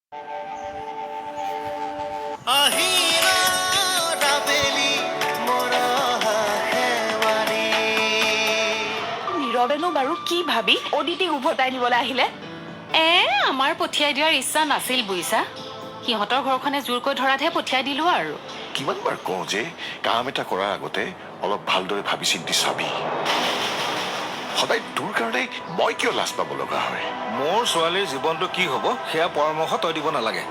নীৰৱেনো বাৰু কি ভাবি অদিতিক উভতাই নিবলৈ আহিলে? আমাৰ পঠিয়াই দিয়াৰ ইচ্ছা নাছিল বুইছা। সিহঁতৰ ঘৰখনে জোৰকৈ ধৰাতহে পঠিয়াই দিলো আৰু। কিমান বাৰ কওঁ যে কাম এটা কৰাৰ আগতে অলপ ভালদৰে ভাবি চিন্তি চাবি। সদায় তোৰ কাৰণে মই কিয় লাজ পাব লগা হয়? মোৰ ছোৱালীৰ জীৱনটো কি হ'ব সেয়া পৰামৰ্শ তই দিব নালাগে।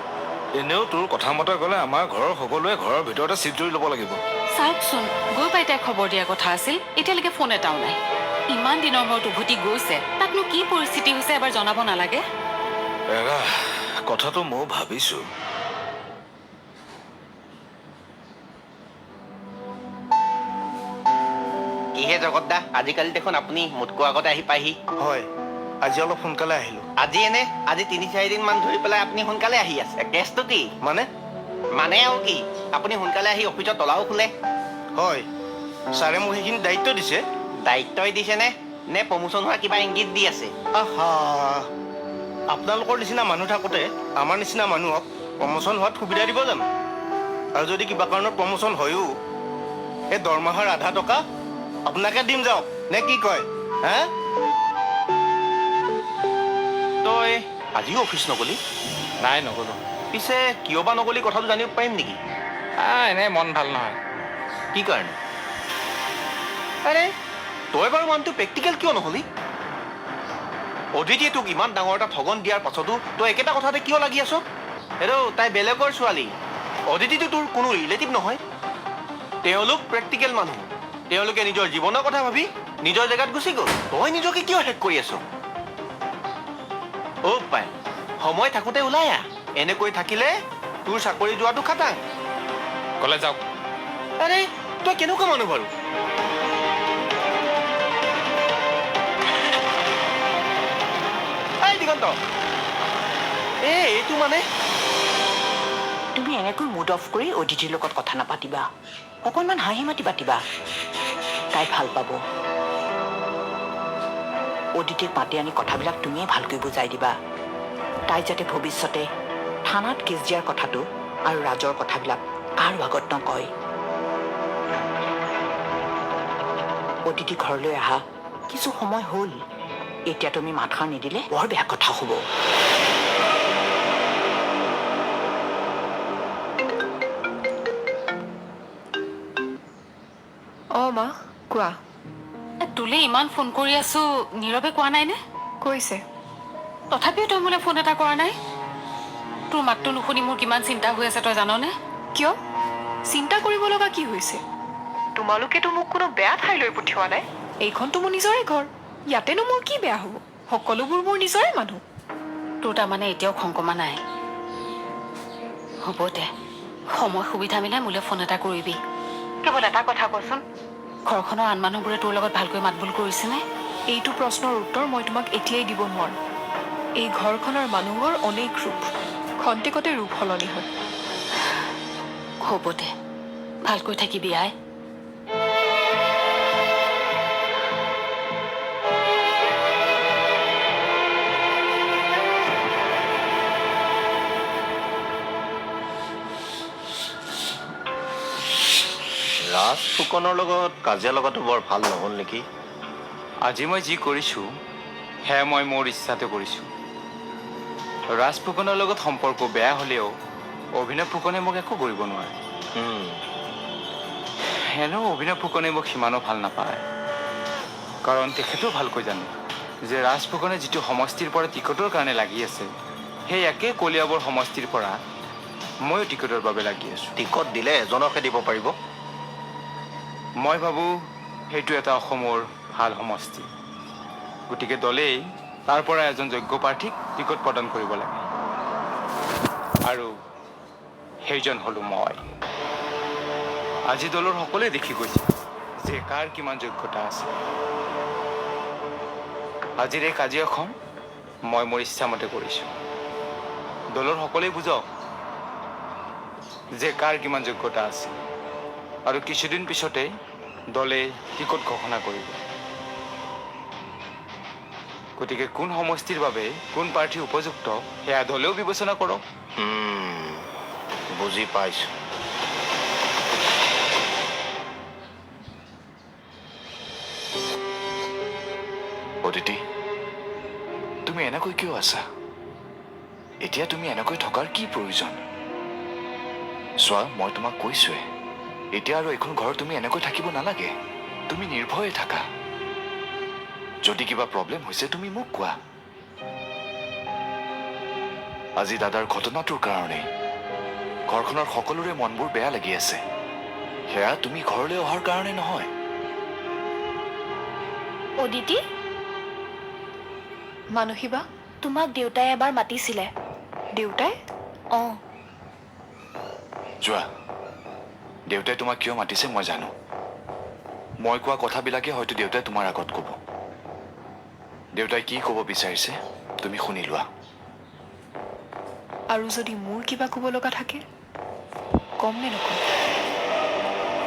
এনেও তোৰ কথা মতে গ'লে আমাৰ ঘৰৰ সকলোৱে ঘৰৰ ভিতৰতে চিট জুৰি ল'ব লাগিব। চাওকচোন, গৈ পাই তাই খবৰ দিয়াৰ কথা আছিল, এতিয়ালৈকে ফোন এটাও নাই। ইমান দিনৰ মূৰত উভতি গৈছে, তাকনো কি পৰিস্থিতি হৈছে এবাৰ জনাব নালাগে? এৰা, কথাটো ময়ো ভাবিছো। কিহে জগত দা, আজিকালি দেখোন আপুনি মোতকৈ আগতে আহি পাইহি। হয়, আজি অলপ সোনকালে আহিলো। আজি ৩-৪ দিন মান ধৰি পেলাই আপুনি সোনকালে আহি আছে। কেছটো কি? মানে আৰু কি, আপুনি সোনকালে আহি অফিচত তলাও খোলে। হয়, ছাৰে মোক সেইখিনি দায়িত্ব দিছে। দায়িত্বই দিছেনে নে প্ৰমোচন হোৱা কিবা ইংগিত দি আছে? আহা, আপোনালোকৰ নিচিনা মানুহ থাকোঁতে আমাৰ নিচিনা মানুহক প্ৰমোচন হোৱাত সুবিধা দিব জানো? আৰু যদি কিবা কাৰণত প্ৰমোচন হয়ো, এই দৰমহাৰ আধা টকা আপোনাকে দিম যাওক, নে কি কয়? হা? তই আজিও অফিচ নগলি? নাই নগলো। পিছে কিয় বা নগলি কথাটো জানিব পাৰিম নেকি? এনেই মন ভাল নহয়। কি কাৰণে? আৰে তই বাৰু মানুহটো প্ৰেক্টিকেল কিয় নহলি? অদিতিয়ে তোক ইমান ডাঙৰ এটা ঠগন দিয়াৰ পাছতো তই একেটা কথাতে কিয় লাগি আছ? তাই বেলেগৰ ছোৱালী। অদিতিটো তোৰ কোনো ৰিলেটিভ নহয়। তেওঁলোক প্ৰেক্টিকেল মানুহ। তেওঁলোকে নিজৰ জীৱনৰ কথা ভাবি নিজৰ জেগাত গুচি গ'ল। তই নিজকে কিয় হেক কৰি আছ? পাই সময় থাকোঁতে ওলাই আহ। এনেকৈ থাকিলে তোৰ চাকৰি যোৱাটো খাটাং। কলেজ যাওক। আৰে তই কেনেকুৱা মানুহ বাৰু? দিগন্ত, এইটো মানে তুমি এনেকৈ মুড অফ কৰি অদিতিৰ লগত কথা নাপাতিবা। অকণমান হাঁহি মাতি পাতিবা, তাই ভাল পাব। অদিতিক মাতি আনি কথাবিলাক তুমিয়ে ভালকৈ বুজাই দিবা। তাই যাতে ভৱিষ্যতে থানাত কেছ দিয়াৰ কথাটো আৰু ৰাজৰ কথাবিলাক কাৰো আগত নকয়। অদিতি ঘৰলৈ আহা কিছু সময় হ'ল। এতিয়া তুমি মাতষাৰ নিদিলে বৰ বেয়া কথা হ'ব। মা কোৱা। তোলে ইমান ফোন কৰি আছো, নীৰৱে কোৱা নাইনে? কৈছে। তথাপিও তই মোলৈ ফোন এটা কৰা নাই। তোৰ মাতটো নুশুনি মোৰ কিমান চিন্তা হৈ আছে তই জাননে? কিয়? চিন্তা কৰিব লগা কি হৈছে? তোমালোকেতো মোক কোনো বেয়া ঠাইলৈ পঠিওৱা নাই। এইখনতো মোৰ নিজৰে ঘৰ। ইয়াতেনো মোৰ কি বেয়া হ'ব? সকলোবোৰ মোৰ নিজৰে মানুহ। তোৰ তাৰমানে এতিয়াও খংকমা নাই? হ'ব দে, সময় সুবিধা মিলাই মোলৈ ফোন এটা কৰিবি। কেৱল এটা কথা কচোন, ঘৰখনৰ আন মানুহবোৰে তোৰ লগত ভালকৈ মাত বোল কৰিছেনে? এইটো প্ৰশ্নৰ উত্তৰ মই তোমাক এতিয়াই দিব নোৱাৰো। এই ঘৰখনৰ মানুহৰ অনেক ৰূপ, খন্তেকতে ৰূপ সলনি হয়। হ'ব দে, ভালকৈ থাকিবি আই। ৰাজ ফুকনৰ লগত কাজিয়া লগাটো বৰ ভাল নহ'ল নেকি? আজি মই যি কৰিছোঁ সেয়া মই মোৰ ইচ্ছাতে কৰিছোঁ। ৰাজ ফুকনৰ লগত সম্পৰ্ক বেয়া হ'লেও অভিনৱ ফুকনে মোক একো কৰিব নোৱাৰে। এনেও অভিনৱ ফুকনে মোক সিমানো ভাল নাপায়, কাৰণ তেখেতেও ভালকৈ জানে যে ৰাজ ফুকনে যিটো সমষ্টিৰ পৰা টিকটৰ কাৰণে লাগি আছে, সেই একে কলিয়াবৰ সমষ্টিৰ পৰা ময়ো টিকটৰ বাবে লাগি আছোঁ। টিকট দিলে এজনকে দিব পাৰিব। মই ভাবোঁ সেইটো এটা অসমৰ ভাল সমষ্টি। গতিকে দলেই তাৰ পৰা এজন যোগ্য প্ৰাৰ্থীক টিকট প্ৰদান কৰিব লাগে, আৰু সেইজন হ'লো মই। আজি দলৰ সকলোৱে দেখি গৈছে যে কাৰ কিমান যোগ্যতা আছে। আজিৰ এই কাজিয়াখন মই মোৰ ইচ্ছামতে কৰিছোঁ। দলৰ সকলোৱে বুজক যে কাৰ কিমান যোগ্যতা আছে, আৰু কিছুদিন পিছতে দলে টিকট ঘোষণা কৰিব। গতিকে কোন সমষ্টিৰ বাবে কোন প্ৰাৰ্থী উপযুক্ত সেয়া দলেও বিবেচনা কৰক। বুজি পাইছো। অদিতি, তুমি এনেকৈ কিয় আছা? এতিয়া তুমি এনেকৈ থকাৰ কি প্ৰয়োজন? চোৱা, মই তোমাক কৈছোৱে, এতিয়া আৰু এইখন ঘৰত তুমি এনেকৈ থাকিব নালাগে। তুমি নিৰ্ভয়ে থাকা। যদি কিবা প্ৰব্লেম হৈছে তুমি মোক কোৱা। আজি দাদাৰ ঘটনাটোৰ কাৰণে ঘৰখনৰ সকলোৰে মনবোৰ বেয়া লাগি আছে। সেয়া তুমি ঘৰলৈ অহাৰ কাৰণে নহয়। অদিতি, মানসীবা, তোমাক দেউতাই এবাৰ মাতিছিলে। দেউতাই? অঁ, যোৱা, দেউতাই তোমাক কিয় মাতিছে মই জানো। মই কোৱা কথাবিলাকে হয়তো দেউতাই তোমাৰ আগত ক'ব। দেউতাই কি ক'ব বিচাৰিছে তুমি শুনি লোৱা। আৰু যদি মোৰ কিবা ক'ব লগা থাকে কম নে নকম?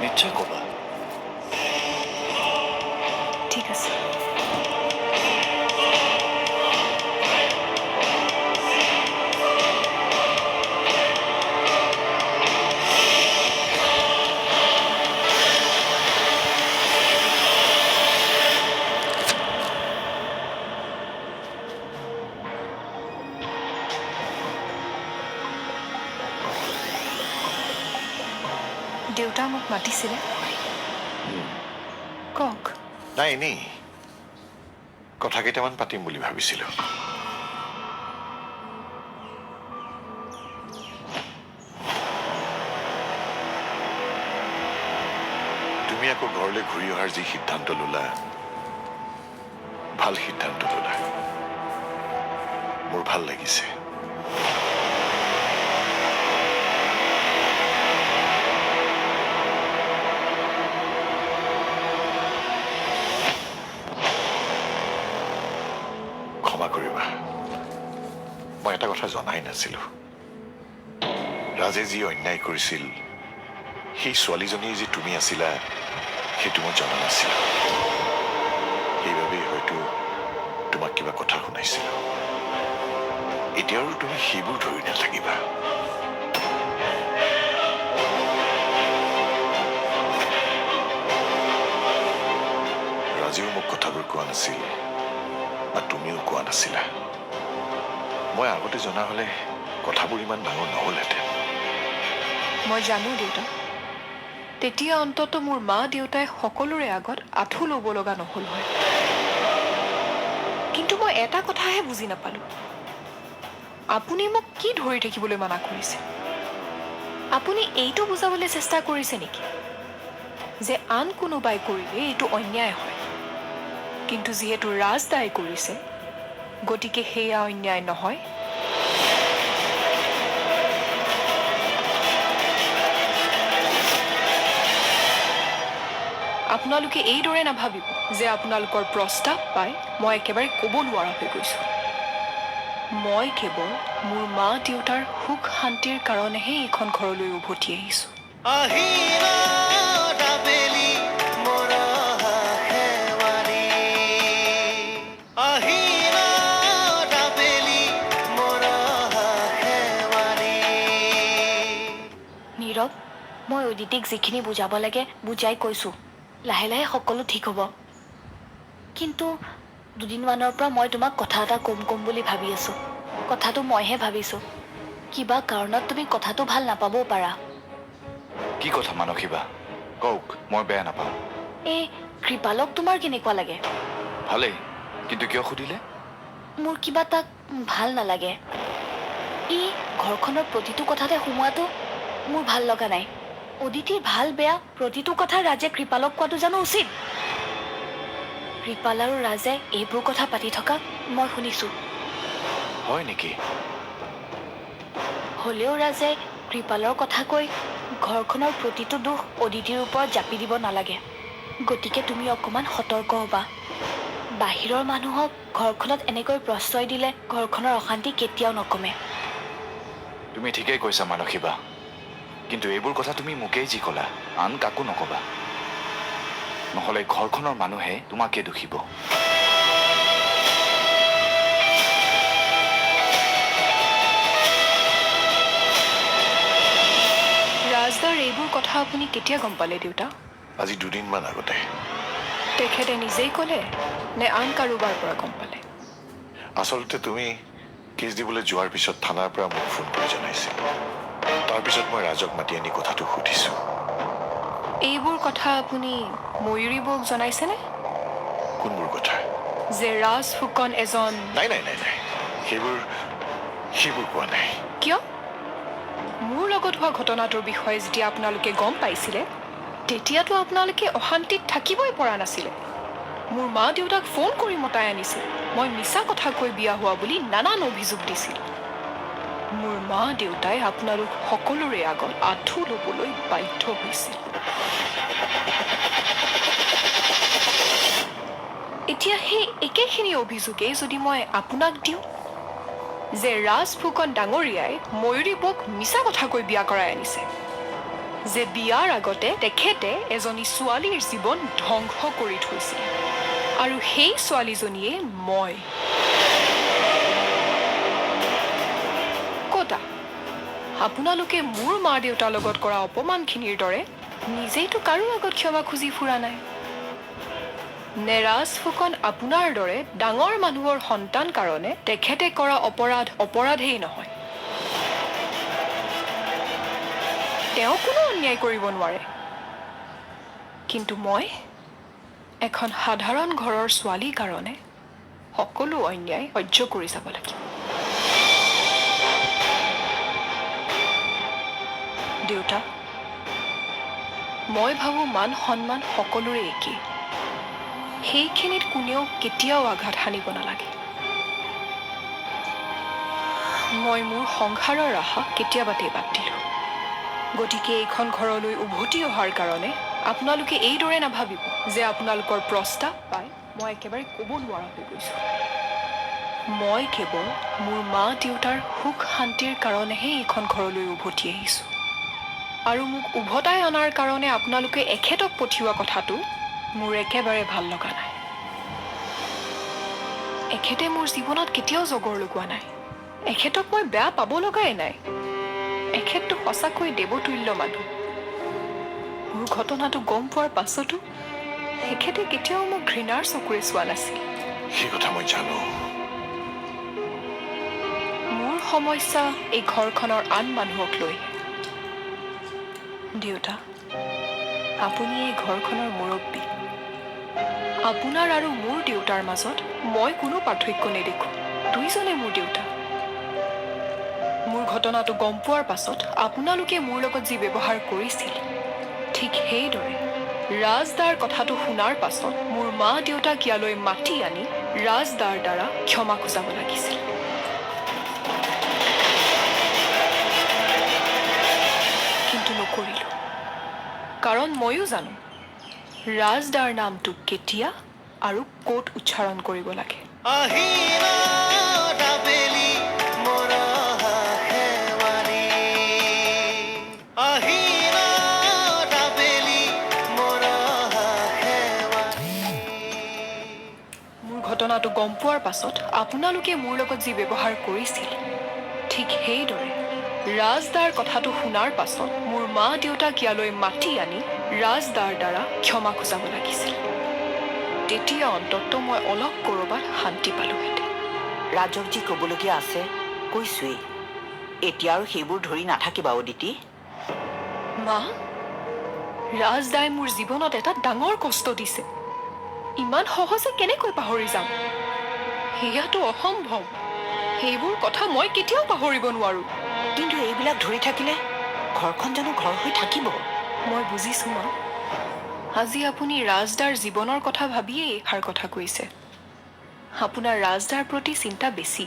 নিশ্চয় ক'বা। ঠিক আছে। দেউতা মোক মাতিছিলে। কওক। নাই, এনেই কথা কেইটামান পাতিম বুলি ভাবিছিলো। তুমি আকৌ ঘৰলৈ ঘূৰি অহাৰ যি সিদ্ধান্ত ললা, ভাল সিদ্ধান্ত ললা। মোৰ ভাল লাগিছে। ক্ষমা কৰিবা, মই এটা কথা জনাই নাছিলো। ৰাজে যি অন্যায় কৰিছিল, সেই ছোৱালীজনী যে তুমি আছিলা সেইটো মই জনা নাছিলো। সেইবাবেই হয়তো তোমাক কিবা কথা শুনাইছিলো। এতিয়া আৰু তুমি সেইবোৰ ধৰি নাথাকিবা। ৰাজেও মোক কথাবোৰ কোৱা নাছিল বা তুমিও কোৱা নাছিলা। মই আগতে জনা হলে কথাবোৰ ইমান ডাঙৰ নহলহেঁতেন। মই জানো দেউতা, তেতিয়া অন্তত মোৰ মা দেউতাই সকলোৰে আগত আঁঠু ল'ব লগা নহ'ল হয়। কিন্তু মই এটা কথাহে বুজি নাপালো, আপুনি মোক কি ধৰি থাকিবলৈ মানা কৰিছে? আপুনি এইটো বুজাবলৈ চেষ্টা কৰিছে নেকি যে আন কোনোবাই কৰিলে এইটো অন্যায় হয়, কিন্তু যিহেতু ৰাজ দাই কৰিছে গতিকে সেয়া অন্যায় নহয়? আপোনালোকে এইদৰে নাভাবিব যে আপোনালোকৰ প্ৰস্তাৱ পাই মই একেবাৰে ক'ব নোৱাৰা হৈ গৈছোঁ। মই কেৱল মোৰ মা দেউতাৰ সুখ শান্তিৰ কাৰণেহে এইখন ঘৰলৈ উভতি আহিছোঁ। নীৰৱ, মই অদিতিক যিখিনি বুজাব লাগে বুজাই কৈছোঁ। লাহে লাহে সকলো ঠিক হ'ব। কিন্তু দুদিনমানৰ পৰা মই তোমাক কথা এটা কম বুলি ভাবি আছোঁ। কথাটো মইহে ভাবিছোঁ। কিবা কাৰণত তুমি কথাটো ভাল নাপাবও পাৰা। কি কথা মানসীবা? কওক, মই বেয়া নাপাওঁ। এই কৃপালক তোমাৰ কেনেকুৱা লাগে? ভালেই, কিন্তু কিয় সুধিলে? মোৰ কিবা তাক ভাল নালাগে। ই ঘৰখনৰ প্ৰতিটো কথাতে সোমোৱাটো মোৰ ভাল লগা নাই। অদিতিৰ ভাল বেয়া প্ৰতিটো কথা ৰাজে কৃপালক কোৱাটো জানো উচিত? কৃপাল আৰু ৰাজে এইবোৰ কথা পাতি থকা মই শুনিছোঁ। হয় নেকি? হ'লেও ৰাজে কৃপালৰ কথা কৈ ঘৰখনৰ প্ৰতিটো দোষ অদিতিৰ ওপৰত জাপি দিব নালাগে। গতিকে তুমি অকণমান সতৰ্ক হ'বা। বাহিৰৰ মানুহক ঘৰখনত এনেকৈ প্ৰশ্ৰয় দিলে ঘৰখনৰ অশান্তি কেতিয়াও নকমে। তুমি ঠিকেই কৈছা মানসীবা, কিন্তু এইবোৰ কথা তুমি মোকেই যি ক'লা, আন কাকো নক'বা। নহ'লে ঘৰখনৰ মানুহে তোমাকে দুখিব। কথা আপুনি কেতিয়া গম পালে দেউতা? আজি 2 দিনমান আগতে। তেখেতে নিজেই ক'লে নে আন কাৰোবাৰ পৰা গম পালে? আচলতে তুমি কেছ দিবলৈ যোৱাৰ পিছত থানাৰ পৰা মোক ফোন কৰি জনাইছিল। তাৰপিছত মই ৰাজক মাতি আনি কথাটো সুধিছোঁ। এইবোৰ কথা আপুনি ময়ূৰী বৌক জনাইছেনে? কোনবোৰ কথা? যে ৰাজ ফুকন এজন... নাই নাই নাই নাই, সেইবোৰ কোৱা নাই। কিয়? মোৰ লগত হোৱা ঘটনাটোৰ বিষয়ে যেতিয়া আপোনালোকে গম পাইছিলে তেতিয়াতো আপোনালোকে অশান্তিত থাকিবই পৰা নাছিলে। মোৰ মা দেউতাক ফোন কৰি মতাই আনিছিল। মই মিছা কথা কৈ বিয়া হোৱা বুলি নানান অভিযোগ দিছিল। মোৰ মা দেউতাই আপোনালোক সকলোৰে আগত আঁঠু ল'বলৈ বাধ্য হৈছিল। এতিয়া সেই একেখিনি অভিযোগেই যদি মই আপোনাক দিওঁ যে ৰাজ ফুকন ডাঙৰীয়াই ময়ূৰী বৌক মিছা কথা কৈ বিয়া কৰাই আনিছে, যে বিয়াৰ আগতে তেখেতে এজনী ছোৱালীৰ জীৱন ধ্বংস কৰি থৈছিল, আৰু সেই ছোৱালীজনীয়ে মই। কতা আপোনালোকে মোৰ মা দেউতাৰ লগত কৰা অপমানখিনিৰ দৰে নিজেইতো কাৰো আগত ক্ষমা খুজি ফুৰা নাই। নে ৰাজ ফুকন আপোনাৰ দৰে ডাঙৰ মানুহৰ সন্তান কাৰণে তেখেতে কৰা অপৰাধেই নহয়? তেওঁ কোনো অন্যায় কৰিব নোৱাৰে, কিন্তু মই এখন সাধাৰণ ঘৰৰ ছোৱালীৰ কাৰণে সকলো অন্যায় সহ্য কৰি যাব লাগিব। দেউতা, মই ভাবোঁ মান সন্মান সকলোৰে একেই। সেইখিনিত কোনেও কেতিয়াও আঘাত সানিব নালাগে। মই মোৰ সংসাৰৰ আশা কেতিয়াবাতেই বাদ দিলোঁ। গতিকে এইখন ঘৰলৈ উভতি অহাৰ কাৰণে আপোনালোকে এইদৰে নাভাবিব যে আপোনালোকৰ প্ৰস্তাৱ পাই মই একেবাৰে ক'ব নোৱাৰা হৈ গৈছোঁ। মই কেৱল মোৰ মা দেউতাৰ সুখ শান্তিৰ কাৰণেহে এইখন ঘৰলৈ উভতি আহিছোঁ, আৰু মোক উভতাই অনাৰ কাৰণে আপোনালোকে এখেতক পঠিওৱা কথাটো মোৰ একেবাৰে ভাল লগা নাই। এখেতে মোৰ জীৱনত কেতিয়াও জগৰ লগোৱা নাই। এখেতক মই বেয়া পাব লগাই নাই। এখেতটো সঁচাকৈ দেৱতুল্য মানুহ। মোৰ ঘটনাটো গম পোৱাৰ পাছতো এখেতে কেতিয়াও মোক ঘৃণাৰ চকুৰে চোৱা নাছিল। সেই কথা মই জানো। মোৰ সমস্যা এই ঘৰখনৰ আন মানুহক লৈ। দেউতা, আপুনি এই ঘৰখনৰ মুৰব্বী। আপোনাৰ আৰু মোৰ দেউতাৰ মাজত মই কোনো পাৰ্থক্য নেদেখোঁ। দুইজনে মোৰ দেউতা। মোৰ ঘটনাটো গম পোৱাৰ পাছত আপোনালোকে মোৰ লগত যি ব্যৱহাৰ কৰিছিল, ঠিক সেইদৰে ৰাজদাৰ কথাটো শুনাৰ পাছত মোৰ মা দেউতাক ইয়ালৈ মাতি আনি ৰাজদাৰ দ্বাৰা ক্ষমা খুজাব লাগিছিল। কিন্তু নকৰিলোঁ, কাৰণ ময়ো জানো ৰাজদাৰ নামটো কেতিয়া আৰু ক'ত উচ্চাৰণ কৰিব লাগে। মোৰ ঘটনাটো গম পোৱাৰ পাছত আপোনালোকে মোৰ লগত যি ব্যৱহাৰ কৰিছিল, ঠিক সেইদৰে ৰাজদাৰ কথাটো শুনাৰ পাছত মোৰ মা দেউতাক ইয়ালৈ মাতি আনি ৰাজদাৰ দ্বাৰা ক্ষমা খুজাব লাগিছিল। তেতিয়া অন্ততঃ মই অলপ ক'ৰবাত শান্তি পালোহেঁতেন। ৰাজক যি ক'বলগীয়া আছে কৈছোৱেই। এতিয়া আৰু সেইবোৰ ধৰি নাথাকিবা অদিতি। মা, ৰাজদাই মোৰ জীৱনত এটা ডাঙৰ কষ্ট দিছে। ইমান সহজে কেনেকৈ পাহৰি যাম? সেয়াটো অসম্ভৱ। সেইবোৰ কথা মই কেতিয়াও পাহৰিব নোৱাৰো। কিন্তু এইবিলাক ধৰি থাকিলে ঘৰখন জানো ঘৰ হৈ থাকিব? মই বুজিছোঁ মা। আজি আপুনি ৰাজদাৰ জীৱনৰ কথা ভাবিয়েই এইষাৰ কথা কৈছে। আপোনাৰ ৰাজদাৰ প্ৰতি চিন্তা বেছি।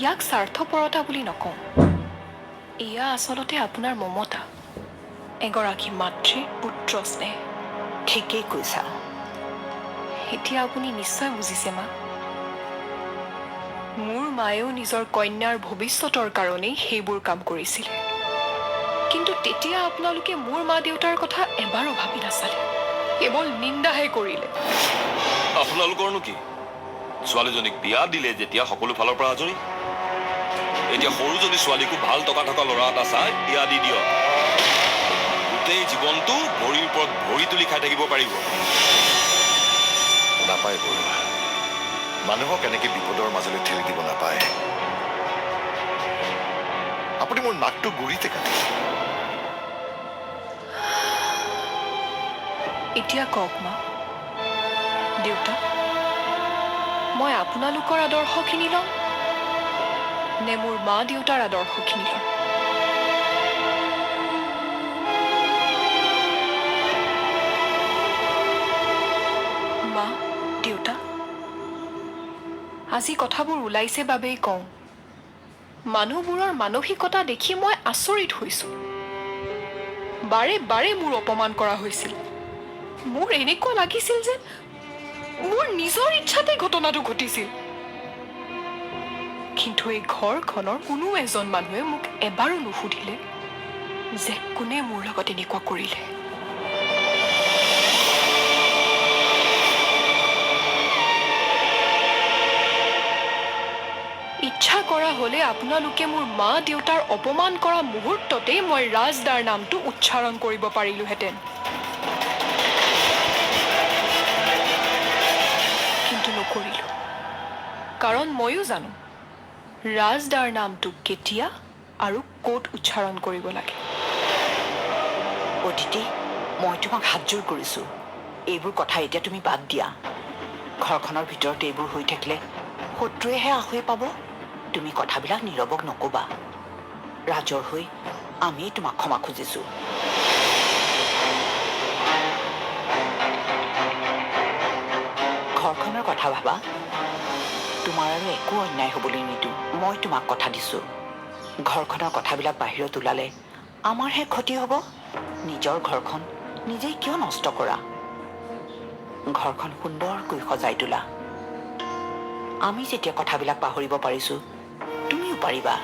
ইয়াক স্বাৰ্থপৰতা বুলি নকওঁ। এয়া আচলতে আপোনাৰ মমতা, এগৰাকী মাতৃৰ পুত্ৰ স্নেহ। ঠিকেই কৈছা। এতিয়া আপুনি নিশ্চয় বুজিছে মা। মোৰ মায়েও নিজৰ কন্যাৰ ভৱিষ্যতৰ কাৰণেই সেইবোৰ কাম কৰিছিল। কিন্তু তেতিয়া আপোনালোকে মোৰ মা দেউতাৰ কথা এবাৰো ভাবি নাচালে, কেৱল নিন্দাহে কৰিলে। আপোনালোকৰনো কি? ছোৱালীজনীক বিয়া দিলে যেতিয়া সকলো ফালৰ পৰা আজৰি। এতিয়া সৰুজনী ছোৱালীকো ভাল টকা থকা ল'ৰা এটা চাই বিয়া দি দিয়ক। গোটেই জীৱনটো ভৰিৰ ওপৰত ভৰি তুলি খাই থাকিব পাৰিব। নাপায় বৰুৱা, মানুহক এনেকে বিপদৰ মাজলৈ ঠেলি দিব নাপায়। আপুনি মোৰ নাকটো গুৰিতে কাটিছে। এতিয়া কওক মা, দেউতা, মই আপোনালোকৰ আদৰ্শখিনি ল'ম নে মোৰ মা দেউতাৰ আদৰ্শখিনি ল'ম? মা দেউতা, আজি কথাবোৰ ওলাইছে বাবেই কওঁ, মানুহবোৰৰ মানসিকতা দেখি মই আচৰিত হৈছো। বাৰে বাৰে মোৰ অপমান কৰা হৈছিল। মোৰ এনেকুৱা লাগিছিল যে মোৰ নিজৰ ইচ্ছাতে ঘটনাটো ঘটিছিল। কিন্তু এই ঘৰখনৰ কোনো এজন মানুহে মোক এবাৰো নুসুধিলে যে কোনে মোৰ লগত এনেকুৱা কৰিলে। ইচ্ছা কৰা হলে আপোনালোকে মোৰ মা দেউতাৰ অপমান কৰা মুহূৰ্ততেই মই ৰাজদাৰ নামটো উচ্চাৰণ কৰিব পাৰিলোহেঁতেন। কিন্তু নকৰিলো, কাৰণ ময়ো জানো ৰাজদাৰ নামটো কেতিয়া আৰু ক'ত উচ্চাৰণ কৰিব লাগে। অদিতি, মই তোমাক হাতযোৰ কৰিছোঁ, এইবোৰ কথা এতিয়া তুমি বাদ দিয়া। ঘৰখনৰ ভিতৰত এইবোৰ হৈ থাকিলে শত্ৰুৱেহে আহুৱে পাব। তুমি কথাবিলাক নীৰৱক নকবা। ৰাজৰ হৈ আমি তোমাক ক্ষমা খুজিছোঁ। ঘৰখনৰ কথা ভাবা, তোমাৰ আৰু একো অন্যায় হ'বলৈ নিদিওঁ। মই তোমাক কথা দিছোঁ, ঘৰখনৰ কথাবিলাক বাহিৰত ওলালে আমাৰহে ক্ষতি হ'ব। নিজৰ ঘৰখন নিজেই কিয় নষ্ট কৰা? ঘৰখন সুন্দৰকৈ সজাই তোলা। আমি যেতিয়া কথাবিলাক পাহৰিব পাৰিছোঁ, তুমিও পাৰিবা।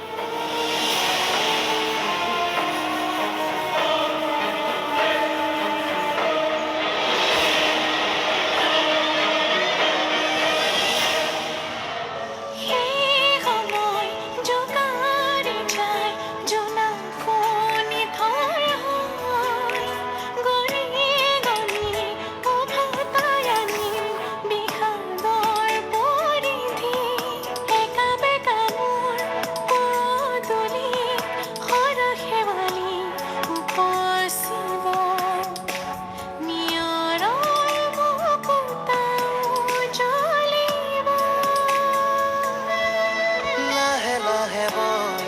লাহে লাহে বৈ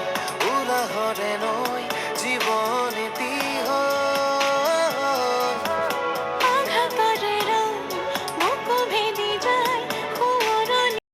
উলাহৰে